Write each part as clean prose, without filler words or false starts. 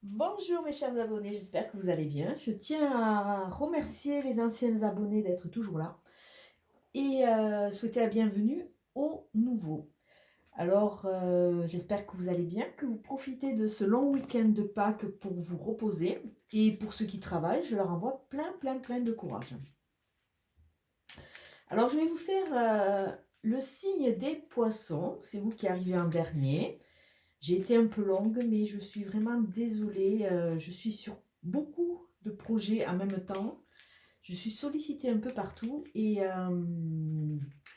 Bonjour mes chers abonnés, j'espère que vous allez bien. Je tiens à remercier les anciens abonnés d'être toujours là et souhaiter la bienvenue aux nouveaux. Alors, j'espère que vous allez bien, que vous profitez de ce long week-end de Pâques pour vous reposer. Et pour ceux qui travaillent, je leur envoie plein de courage. Alors, je vais vous faire le signe des poissons. C'est vous qui arrivez en dernier. J'ai été un peu longue, mais je suis vraiment désolée. Je suis sur beaucoup de projets en même temps. Je suis sollicitée un peu partout et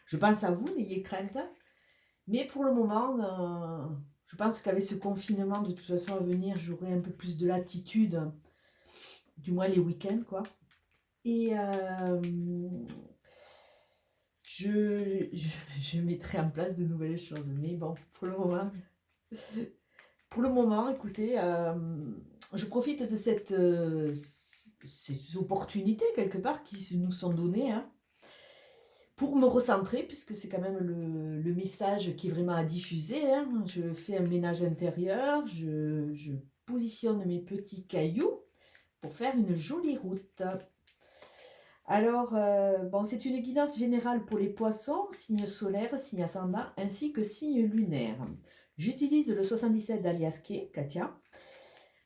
je pense à vous, n'ayez crainte. Mais pour le moment, je pense qu'avec ce confinement, de toute façon à venir, j'aurai un peu plus de latitude, du moins les week-ends, quoi. Et je mettrai en place de nouvelles choses. Mais bon, pour le moment, écoutez, je profite de ces opportunités quelque part qui nous sont données, hein, pour me recentrer, puisque c'est quand même le message qui est vraiment à diffuser, hein. Je fais un ménage intérieur, je positionne mes petits cailloux pour faire une jolie route. Alors, bon, c'est une guidance générale pour les poissons, signe solaire, signe ascendant, ainsi que signe lunaire. J'utilise le 77 d'Alias Kay, Katia,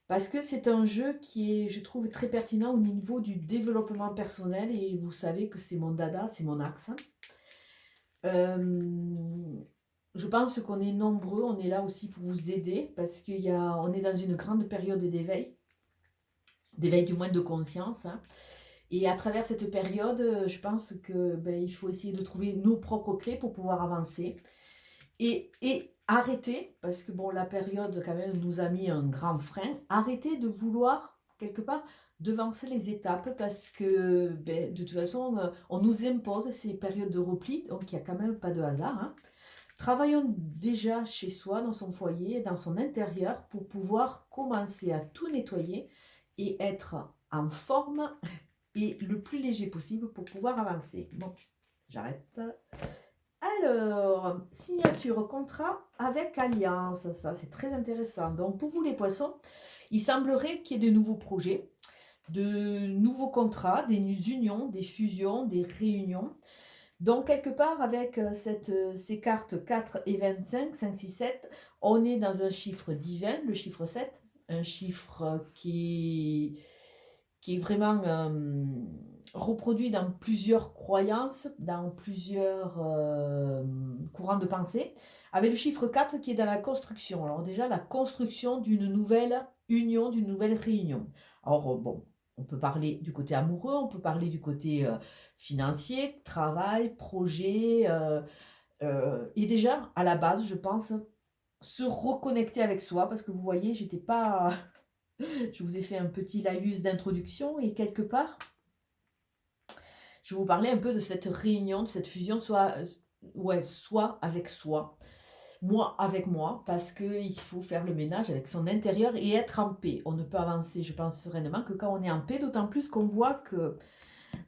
parce que c'est un jeu qui est, je trouve, très pertinent au niveau du développement personnel, et vous savez que c'est mon dada, c'est mon axe. Je pense qu'on est nombreux, on est là aussi pour vous aider, parce on est dans une grande période d'éveil du moins de conscience, hein. Et à travers cette période, je pense que il faut essayer de trouver nos propres clés pour pouvoir avancer. Et arrêter, parce que bon, la période quand même nous a mis un grand frein, arrêter de vouloir, quelque part, devancer les étapes, parce que de toute façon, on nous impose ces périodes de repli, donc il n'y a quand même pas de hasard, hein. Travaillons déjà chez soi, dans son foyer, dans son intérieur, pour pouvoir commencer à tout nettoyer et être en forme et le plus léger possible pour pouvoir avancer. Bon, j'arrête. Alors, signature contrat avec alliance, ça c'est très intéressant. Donc pour vous les poissons, il semblerait qu'il y ait de nouveaux projets, de nouveaux contrats, des unions, des fusions, des réunions. Donc quelque part avec ces cartes 4 et 25, 5, 6, 7, on est dans un chiffre divin, le chiffre 7, un chiffre qui est vraiment reproduit dans plusieurs croyances, dans plusieurs courants de pensée, avec le chiffre 4 qui est dans la construction. Alors déjà, la construction d'une nouvelle union, d'une nouvelle réunion. Alors bon, on peut parler du côté amoureux, on peut parler du côté financier, travail, projet. Et déjà, à la base, je pense, se reconnecter avec soi, parce que vous voyez, j'étais pas... Je vous ai fait un petit laïus d'introduction et quelque part, je vais vous parler un peu de cette réunion, de cette fusion, soit avec soi, moi avec moi, parce qu'il faut faire le ménage avec son intérieur et être en paix. On ne peut avancer, je pense sereinement, que quand on est en paix, d'autant plus qu'on voit que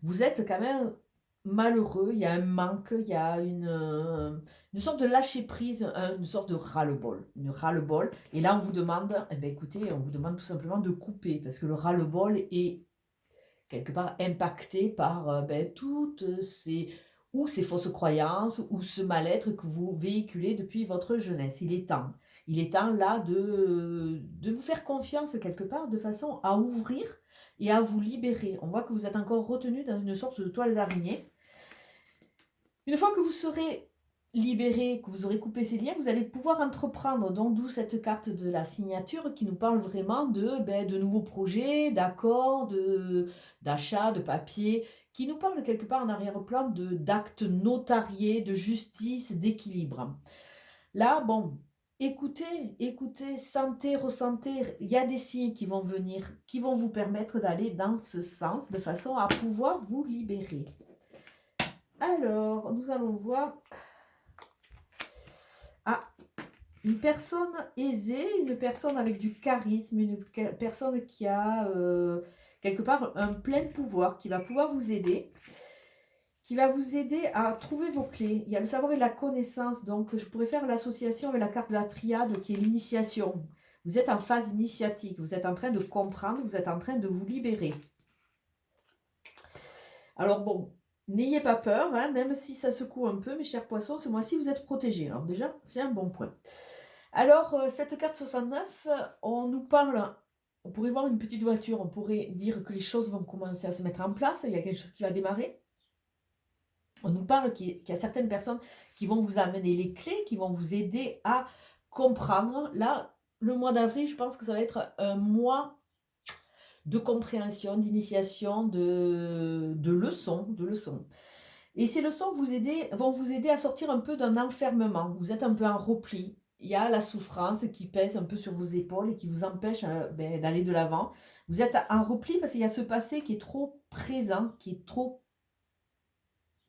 vous êtes quand même malheureux, il y a un manque, il y a une sorte de lâcher prise, une sorte de ras-le-bol, une ras-le-bol. Et là, on vous demande, eh bien, écoutez, on vous demande tout simplement de couper, parce que le ras-le-bol est quelque part impacté par toutes ces fausses croyances ou ce mal-être que vous véhiculez depuis votre jeunesse. Il est temps. Il est temps là de vous faire confiance quelque part de façon à ouvrir et à vous libérer. On voit que vous êtes encore retenu dans une sorte de toile d'araignée. Une fois que vous serez libéré, que vous aurez coupé ces liens, vous allez pouvoir entreprendre. Donc d'où cette carte de la signature qui nous parle vraiment de nouveaux projets, d'accords, d'achats, de papiers, qui nous parle quelque part en arrière-plan d'actes notariés, de justice, d'équilibre. Là, bon, écoutez, sentez, ressentez, il y a des signes qui vont venir, qui vont vous permettre d'aller dans ce sens, de façon à pouvoir vous libérer. Alors, nous allons voir une personne aisée, une personne avec du charisme, une personne qui a quelque part un plein pouvoir, qui va pouvoir vous aider, qui va vous aider à trouver vos clés. Il y a le savoir et la connaissance, donc je pourrais faire l'association avec la carte de la triade qui est l'initiation. Vous êtes en phase initiatique, vous êtes en train de comprendre, vous êtes en train de vous libérer. Alors bon, n'ayez pas peur, hein, même si ça secoue un peu, mes chers poissons, ce mois-ci, vous êtes protégés. Alors déjà, c'est un bon point. Alors, cette carte 69, on nous parle, on pourrait voir une petite voiture, on pourrait dire que les choses vont commencer à se mettre en place, il y a quelque chose qui va démarrer. On nous parle qu'il y a certaines personnes qui vont vous amener les clés, qui vont vous aider à comprendre. Là, le mois d'avril, je pense que ça va être un mois de compréhension, d'initiation, de leçons, de leçons. Et ces leçons vont vous aider à sortir un peu d'un enfermement. Vous êtes un peu en repli. Il y a la souffrance qui pèse un peu sur vos épaules et qui vous empêche d'aller de l'avant. Vous êtes en repli parce qu'il y a ce passé qui est trop présent, qui est trop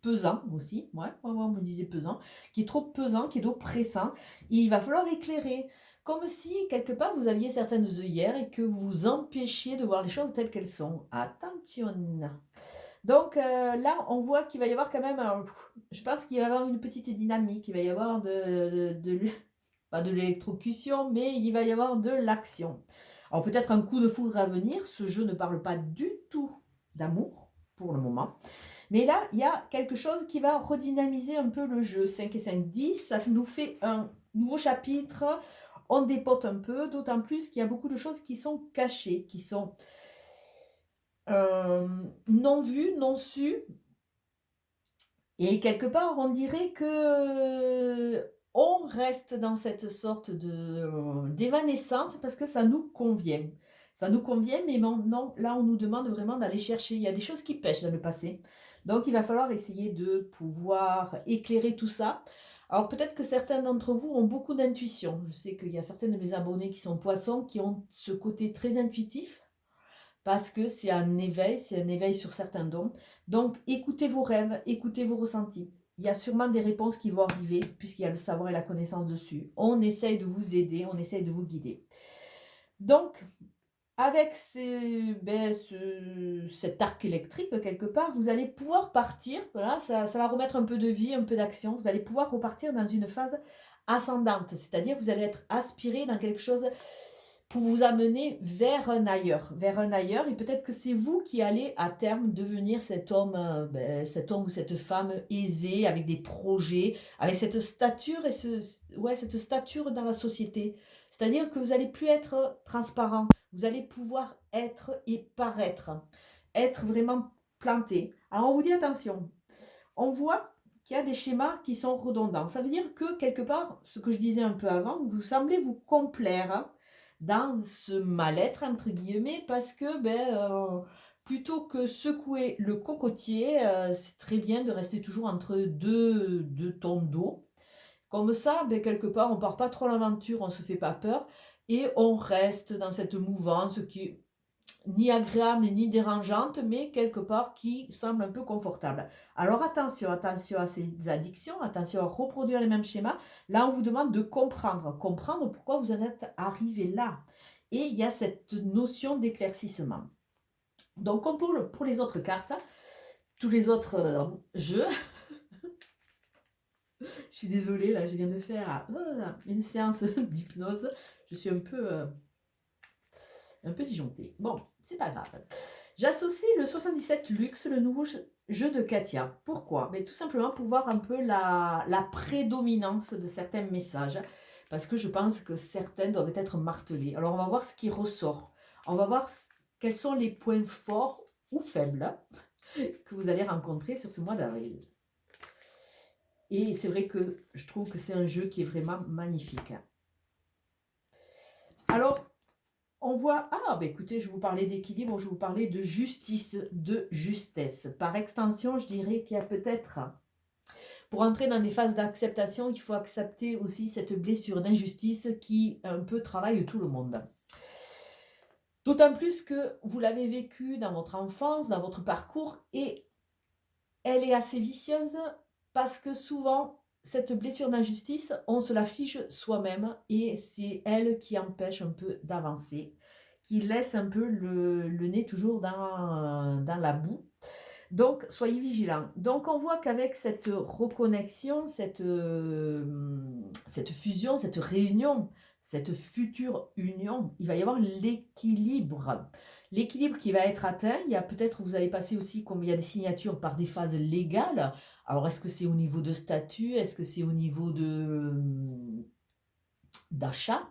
pesant aussi. Ouais, on me disait pesant. Qui est trop pesant, qui est oppressant. Et il va falloir éclairer. Comme si, quelque part, vous aviez certaines œillères et que vous vous empêchiez de voir les choses telles qu'elles sont. Attention. Donc là, on voit qu'il va y avoir quand même, je pense qu'il va y avoir une petite dynamique, il va y avoir pas de l'électrocution, mais il va y avoir de l'action. Alors peut-être un coup de foudre à venir, ce jeu ne parle pas du tout d'amour pour le moment. Mais là, il y a quelque chose qui va redynamiser un peu le jeu. 5 et 5, 10, ça nous fait un nouveau chapitre, on dépote un peu, d'autant plus qu'il y a beaucoup de choses qui sont cachées, qui sont non vues, non sues. Et quelque part, on dirait que on reste dans cette sorte d'évanescence parce que ça nous convient. Ça nous convient, mais non, là, on nous demande vraiment d'aller chercher. Il y a des choses qui pêchent dans le passé. Donc, il va falloir essayer de pouvoir éclairer tout ça. Alors, peut-être que certains d'entre vous ont beaucoup d'intuition. Je sais qu'il y a certains de mes abonnés qui sont poissons, qui ont ce côté très intuitif parce que c'est un éveil sur certains dons. Donc, écoutez vos rêves, écoutez vos ressentis. Il y a sûrement des réponses qui vont arriver, puisqu'il y a le savoir et la connaissance dessus. On essaye de vous aider, on essaye de vous guider. Donc, avec cet arc électrique, quelque part, vous allez pouvoir partir, voilà, ça va remettre un peu de vie, un peu d'action, vous allez pouvoir repartir dans une phase ascendante, c'est-à-dire que vous allez être aspiré dans quelque chose pour vous amener vers un ailleurs, et peut-être que c'est vous qui allez à terme devenir cet homme ou cette femme aisée, avec des projets, avec cette stature cette stature dans la société. C'est-à-dire que vous n'allez plus être transparent, vous allez pouvoir être et paraître, être vraiment planté. Alors on vous dit attention, on voit qu'il y a des schémas qui sont redondants. Ça veut dire que quelque part, ce que je disais un peu avant, vous semblez vous complaire dans ce mal-être, entre guillemets, parce que plutôt que secouer le cocotier, c'est très bien de rester toujours entre deux tons d'eau. Comme ça, quelque part, on ne part pas trop à l'aventure, on ne se fait pas peur, et on reste dans cette mouvance qui est ni agréable ni dérangeante, mais quelque part qui semble un peu confortable. Alors attention à ces addictions, attention à reproduire les mêmes schémas. Là, on vous demande de comprendre pourquoi vous en êtes arrivé là. Et il y a cette notion d'éclaircissement. Donc, comme pour les autres cartes, tous les autres jeux, je suis désolée, là, je viens de faire une séance d'hypnose. Je suis un peu disjonctée. Bon, c'est pas grave. J'associe le 77 Luxe, le nouveau jeu de Katia. Pourquoi? Tout simplement pour voir un peu la prédominance de certains messages, parce que je pense que certains doivent être martelés. Alors on va voir ce qui ressort. On va voir quels sont les points forts ou faibles que vous allez rencontrer sur ce mois d'avril. Et c'est vrai que je trouve que c'est un jeu qui est vraiment magnifique. Alors, on voit, écoutez, je vous parlais d'équilibre, je vous parlais de justice, de justesse. Par extension, je dirais qu'il y a peut-être, pour entrer dans des phases d'acceptation, il faut accepter aussi cette blessure d'injustice qui un peu travaille tout le monde. D'autant plus que vous l'avez vécu dans votre enfance, dans votre parcours, et elle est assez vicieuse parce que souvent, cette blessure d'injustice, on se l'afflige soi-même et c'est elle qui empêche un peu d'avancer, qui laisse un peu le nez toujours dans la boue. Donc, soyez vigilants. Donc, on voit qu'avec cette reconnexion, cette fusion, cette réunion cette future union, il va y avoir l'équilibre. L'équilibre qui va être atteint, il y a peut-être, vous allez passer aussi, comme il y a des signatures par des phases légales. Alors, est-ce que c'est au niveau de statut? Est-ce que c'est au niveau d'achat?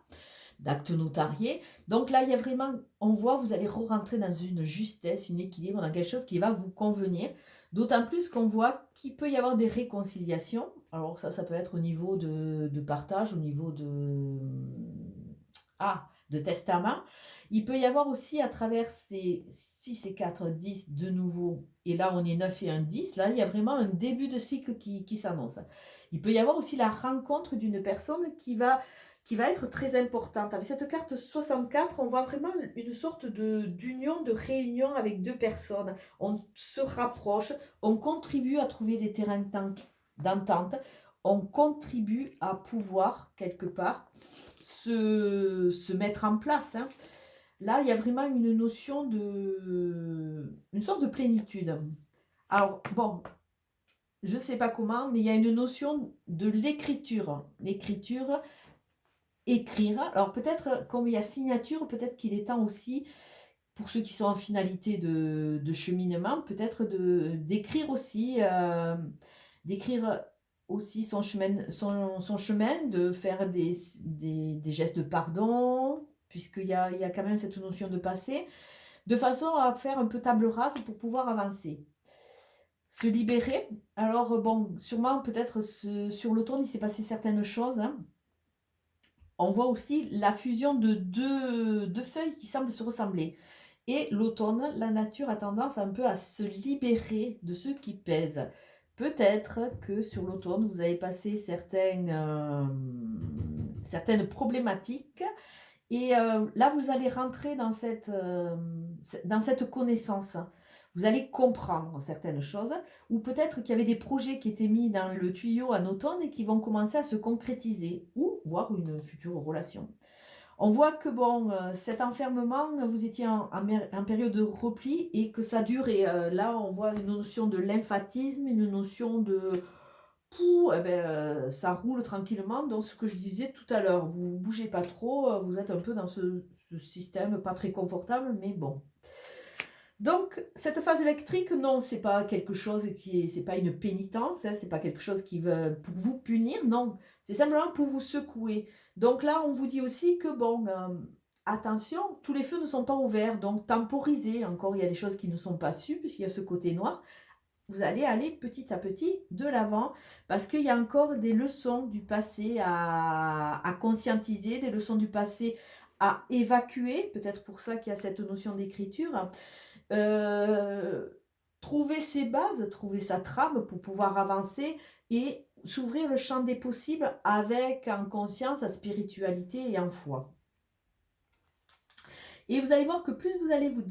D'actes notariés. Donc là, il y a vraiment, on voit, vous allez re-rentrer dans une justesse, une équilibre, dans quelque chose qui va vous convenir. D'autant plus qu'on voit qu'il peut y avoir des réconciliations. Alors ça peut être au niveau de partage, au niveau de testament. Il peut y avoir aussi à travers ces 6 et 4, 10 de nouveau, et là on est 9 et un 10, là il y a vraiment un début de cycle qui s'annonce. Il peut y avoir aussi la rencontre d'une personne qui va être très importante. Avec cette carte 64, on voit vraiment une sorte d'union, de réunion avec deux personnes. On se rapproche, on contribue à trouver des terrains d'entente, on contribue à pouvoir, quelque part, se mettre en place. Hein. Là, il y a vraiment une notion une sorte de plénitude. Alors, bon, je ne sais pas comment, mais il y a une notion de l'écriture. L'écriture, écrire. Alors peut-être, comme il y a signature, peut-être qu'il est temps aussi, pour ceux qui sont en finalité de cheminement, peut-être d'écrire aussi, son chemin, de faire des gestes de pardon, puisqu'il y a quand même cette notion de passé, de façon à faire un peu table rase pour pouvoir avancer. Se libérer. Alors bon, sûrement peut-être sur l'automne, il s'est passé certaines choses, hein. On voit aussi la fusion de deux feuilles qui semblent se ressembler. Et l'automne, la nature a tendance un peu à se libérer de ce qui pèse. Peut-être que sur l'automne, vous avez passé certaines problématiques. Et là, vous allez rentrer dans cette connaissance. Vous allez comprendre certaines choses, ou peut-être qu'il y avait des projets qui étaient mis dans le tuyau en automne et qui vont commencer à se concrétiser, ou voir une future relation. On voit que bon, cet enfermement, vous étiez en période de repli et que ça durait. Là, on voit une notion de lymphatisme, une notion de pouh, eh ben, ça roule tranquillement. Donc, ce que je disais tout à l'heure, vous ne bougez pas trop, vous êtes un peu dans ce système pas très confortable, mais bon. Donc, cette phase électrique, non, c'est pas quelque chose c'est pas une pénitence, hein, c'est pas quelque chose qui veut pour vous punir, non, c'est simplement pour vous secouer. Donc là, on vous dit aussi que bon, attention, tous les feux ne sont pas ouverts, donc temporisez. Encore, il y a des choses qui ne sont pas sues, puisqu'il y a ce côté noir. Vous allez aller petit à petit de l'avant, parce qu'il y a encore des leçons du passé à conscientiser, des leçons du passé à évacuer, peut-être pour ça qu'il y a cette notion d'écriture. Trouver ses bases, trouver sa trame pour pouvoir avancer et s'ouvrir le champ des possibles avec en conscience, la spiritualité et en foi. Et vous allez voir que plus vous allez vous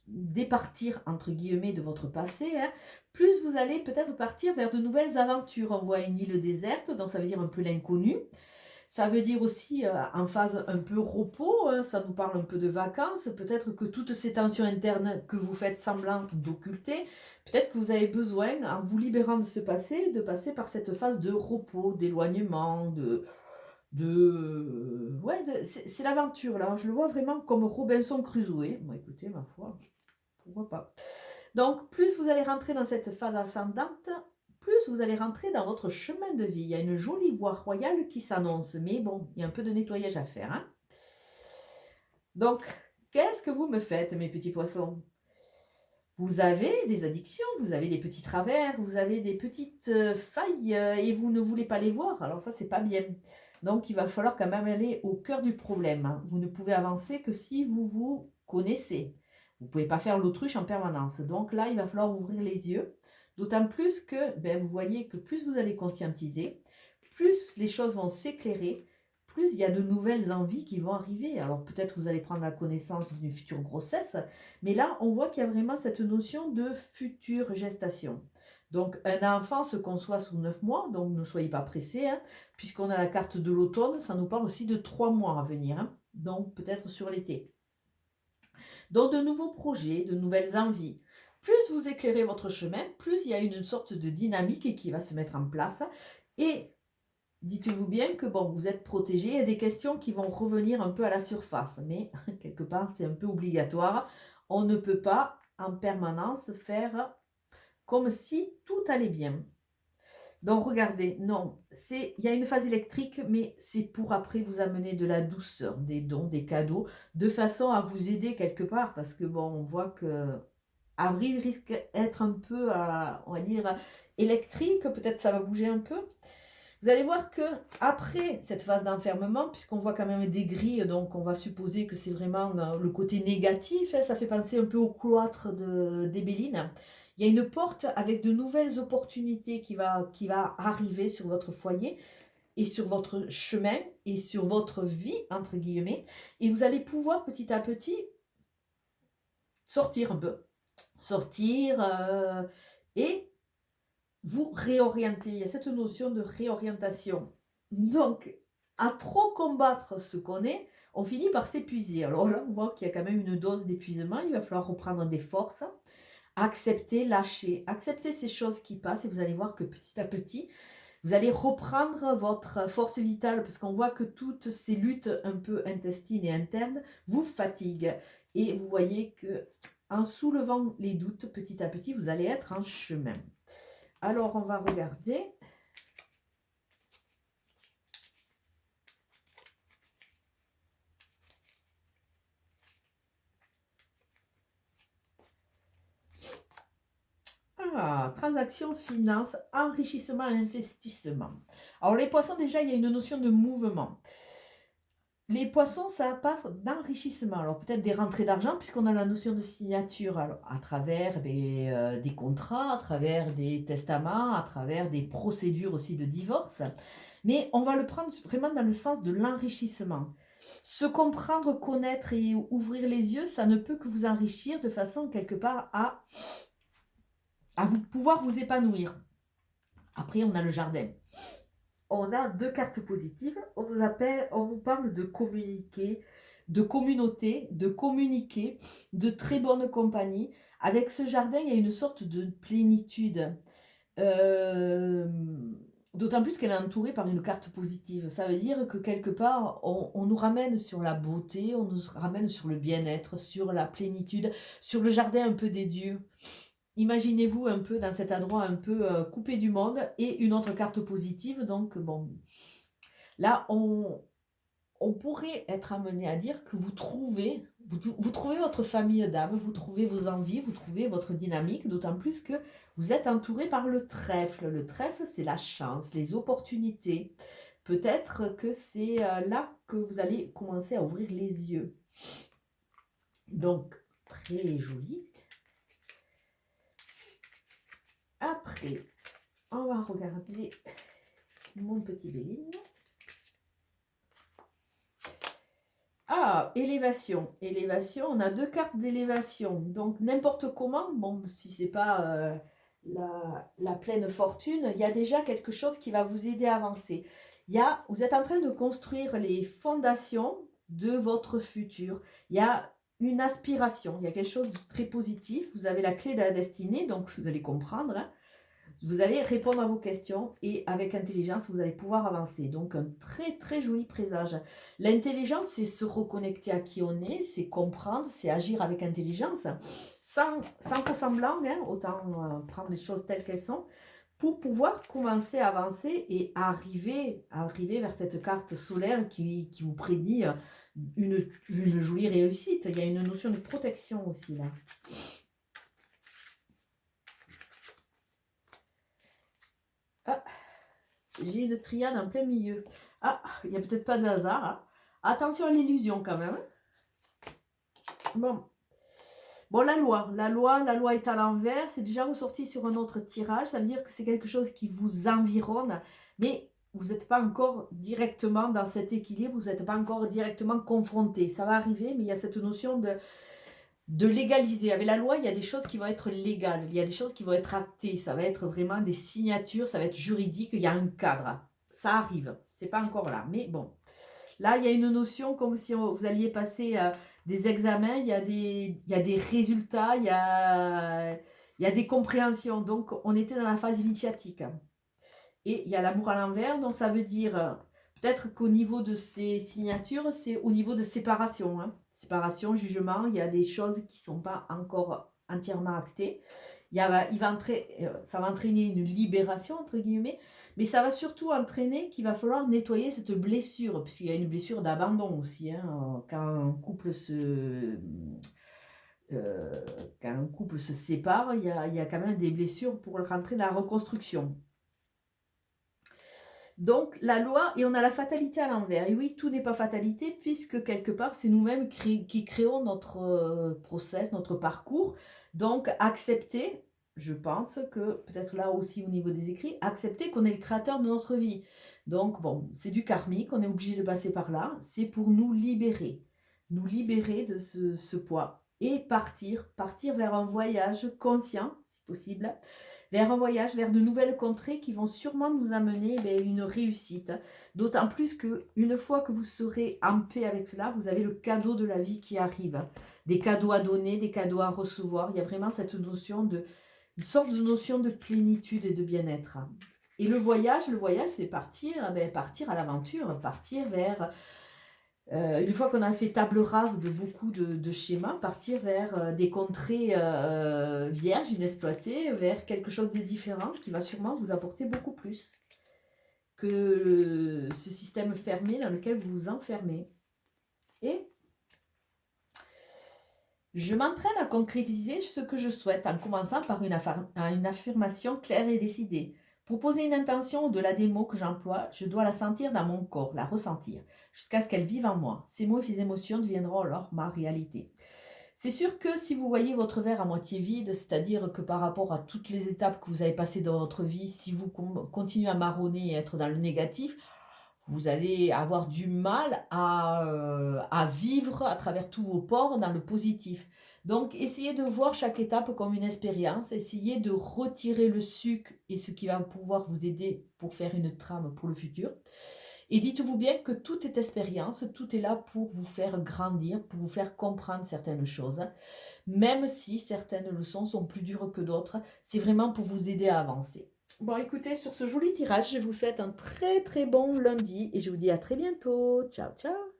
départir, entre guillemets, de votre passé, hein, plus vous allez peut-être partir vers de nouvelles aventures. On voit une île déserte, donc ça veut dire un peu l'inconnu. Ça veut dire aussi en phase un peu repos, hein, ça nous parle un peu de vacances. Peut-être que toutes ces tensions internes que vous faites semblant d'occulter, peut-être que vous avez besoin, en vous libérant de ce passé, de passer par cette phase de repos, d'éloignement, c'est l'aventure là. Je le vois vraiment comme Robinson Crusoe. Bon, écoutez, ma foi, pourquoi pas. Donc, plus vous allez rentrer dans cette phase ascendante, plus vous allez rentrer dans votre chemin de vie. Il y a une jolie voie royale qui s'annonce, mais bon, il y a un peu de nettoyage à faire. Hein. Donc, qu'est-ce que vous me faites, mes petits poissons? Vous avez des addictions, vous avez des petits travers, vous avez des petites failles et vous ne voulez pas les voir. Alors ça, c'est pas bien. Donc, il va falloir quand même aller au cœur du problème. Hein. Vous ne pouvez avancer que si vous vous connaissez. Vous ne pouvez pas faire l'autruche en permanence. Donc là, il va falloir ouvrir les yeux. D'autant plus que vous voyez que plus vous allez conscientiser, plus les choses vont s'éclairer, plus il y a de nouvelles envies qui vont arriver. Alors peut-être vous allez prendre la connaissance d'une future grossesse, mais là, on voit qu'il y a vraiment cette notion de future gestation. Donc un enfant se conçoit sous 9 mois, donc ne soyez pas pressés, hein, puisqu'on a la carte de l'automne, ça nous parle aussi de 3 mois à venir, hein, donc peut-être sur l'été. Donc de nouveaux projets, de nouvelles envies. Plus vous éclairez votre chemin, plus il y a une sorte de dynamique qui va se mettre en place. Et dites-vous bien que bon, vous êtes protégé. Il y a des questions qui vont revenir un peu à la surface, mais quelque part, c'est un peu obligatoire. On ne peut pas en permanence faire comme si tout allait bien. Donc regardez, non, il y a une phase électrique, mais c'est pour après vous amener de la douceur, des dons, des cadeaux, de façon à vous aider quelque part, parce que bon, on voit que avril risque d'être un peu, on va dire, électrique, peut-être ça va bouger un peu. Vous allez voir que après cette phase d'enfermement, puisqu'on voit quand même des grilles, donc on va supposer que c'est vraiment le côté négatif, hein, ça fait penser un peu au cloître d'Ébéline. Il y a une porte avec de nouvelles opportunités qui va arriver sur votre foyer et sur votre chemin et sur votre vie, entre guillemets. Et vous allez pouvoir petit à petit sortir un peu. Sortir et vous réorienter. Il y a cette notion de réorientation. Donc, à trop combattre ce qu'on est, on finit par s'épuiser. Alors là, on voit qu'il y a quand même une dose d'épuisement. Il va falloir reprendre des forces, accepter, lâcher, accepter ces choses qui passent et vous allez voir que petit à petit, vous allez reprendre votre force vitale parce qu'on voit que toutes ces luttes un peu intestines et internes vous fatiguent. Et vous voyez que en soulevant les doutes, petit à petit, vous allez être en chemin. Alors, on va regarder. Ah, transaction, finance, enrichissement, investissement. Alors, les poissons, déjà, il y a une notion de mouvement. Les poissons, ça passe d'enrichissement. Alors, peut-être des rentrées d'argent, puisqu'on a la notion de signature alors, à travers des contrats, à travers des testaments, à travers des procédures aussi de divorce. Mais on va le prendre vraiment dans le sens de l'enrichissement. Se comprendre, connaître et ouvrir les yeux, ça ne peut que vous enrichir de façon quelque part à vous pouvoir vous épanouir. Après, on a le jardin. On a deux cartes positives. On vous parle de communiquer, de communauté, de communiquer, de très bonne compagnie. Avec ce jardin, il y a une sorte de plénitude. Euh, D'autant plus qu'elle est entourée par une carte positive. Ça veut dire que quelque part, on nous ramène sur la beauté, on nous ramène sur le bien-être, sur la plénitude, sur le jardin un peu des dieux. Imaginez-vous un peu dans cet endroit un peu coupé du monde et une autre carte positive. Donc, bon, là, on pourrait être amené à dire que vous trouvez votre famille d'âme, vous trouvez vos envies, vous trouvez votre dynamique, d'autant plus que vous êtes entouré par le trèfle. Le trèfle, c'est la chance, les opportunités. Peut-être que c'est là que vous allez commencer à ouvrir les yeux. Donc, très joli. Après, on va regarder mon petit Béline. Ah, élévation. Élévation, on a deux cartes d'élévation. Donc, n'importe comment, bon, si ce n'est pas la pleine fortune, il y a déjà quelque chose qui va vous aider à avancer. Vous êtes en train de construire les fondations de votre futur. Il y a une aspiration, il y a quelque chose de très positif. Vous avez la clé de la destinée, donc vous allez comprendre, hein. Vous allez répondre à vos questions et avec intelligence, vous allez pouvoir avancer. Donc, un très, très joli présage. L'intelligence, c'est se reconnecter à qui on est, c'est comprendre, c'est agir avec intelligence, sans faux semblant, hein, autant prendre les choses telles qu'elles sont, pour pouvoir commencer à avancer et arriver vers cette carte solaire qui vous prédit une jolie réussite. Il y a une notion de protection aussi là. Ah, j'ai une triade en plein milieu. Ah, il n'y a peut-être pas de hasard. Hein. Attention à l'illusion quand même. Bon. Bon, la loi est à l'envers. C'est déjà ressorti sur un autre tirage. Ça veut dire que c'est quelque chose qui vous environne. Mais vous n'êtes pas encore directement dans cet équilibre. Vous n'êtes pas encore directement confronté. Ça va arriver, mais il y a cette notion de légaliser. Avec la loi, il y a des choses qui vont être légales, il y a des choses qui vont être actées, ça va être vraiment des signatures, ça va être juridique, il y a un cadre. Ça arrive, c'est pas encore là, mais bon. Là, il y a une notion comme si vous alliez passer des examens, il y a des résultats, il y a des compréhensions. Donc, on était dans la phase initiatique. Et il y a l'amour à l'envers, donc ça veut dire peut-être qu'au niveau de ces signatures, c'est au niveau de séparation, hein. Séparation, jugement, il y a des choses qui ne sont pas encore entièrement actées. Ça va entraîner une libération, entre guillemets, mais ça va surtout entraîner qu'il va falloir nettoyer cette blessure, puisqu'il y a une blessure d'abandon aussi, hein, quand un couple euh, quand un couple se sépare, il y a quand même des blessures pour rentrer dans la reconstruction. Donc, la loi, et on a la fatalité à l'envers. Et oui, tout n'est pas fatalité, puisque quelque part, c'est nous-mêmes qui créons notre process, notre parcours. Donc, accepter, je pense que peut-être là aussi au niveau des écrits, accepter qu'on est le créateur de notre vie. Donc, bon, c'est du karmique, on est obligé de passer par là. C'est pour nous libérer de ce poids et partir vers un voyage conscient, si possible, vers un voyage, vers de nouvelles contrées qui vont sûrement nous amener une réussite. D'autant plus qu'une fois que vous serez en paix avec cela, vous avez le cadeau de la vie qui arrive. Des cadeaux à donner, des cadeaux à recevoir. Il y a vraiment cette notion une sorte de notion de plénitude et de bien-être. Et le voyage, c'est partir à l'aventure, partir vers une fois qu'on a fait table rase de beaucoup de schémas, partir vers des contrées vierges, inexploitées, vers quelque chose de différent qui va sûrement vous apporter beaucoup plus que ce système fermé dans lequel vous vous enfermez. Et je m'entraîne à concrétiser ce que je souhaite en commençant par une affirmation claire et décidée. Pour poser une intention au-delà des mots que j'emploie, je dois la sentir dans mon corps, la ressentir, jusqu'à ce qu'elle vive en moi. Ces mots et ces émotions deviendront alors ma réalité. C'est sûr que si vous voyez votre verre à moitié vide, c'est-à-dire que par rapport à toutes les étapes que vous avez passées dans votre vie, si vous continuez à marronner et être dans le négatif, vous allez avoir du mal à vivre à travers tous vos pores dans le positif. Donc, essayez de voir chaque étape comme une expérience. Essayez de retirer le sucre et ce qui va pouvoir vous aider pour faire une trame pour le futur. Et dites-vous bien que tout est expérience, tout est là pour vous faire grandir, pour vous faire comprendre certaines choses. Même si certaines leçons sont plus dures que d'autres, c'est vraiment pour vous aider à avancer. Bon, écoutez, sur ce joli tirage, je vous souhaite un très très bon lundi et je vous dis à très bientôt. Ciao, ciao!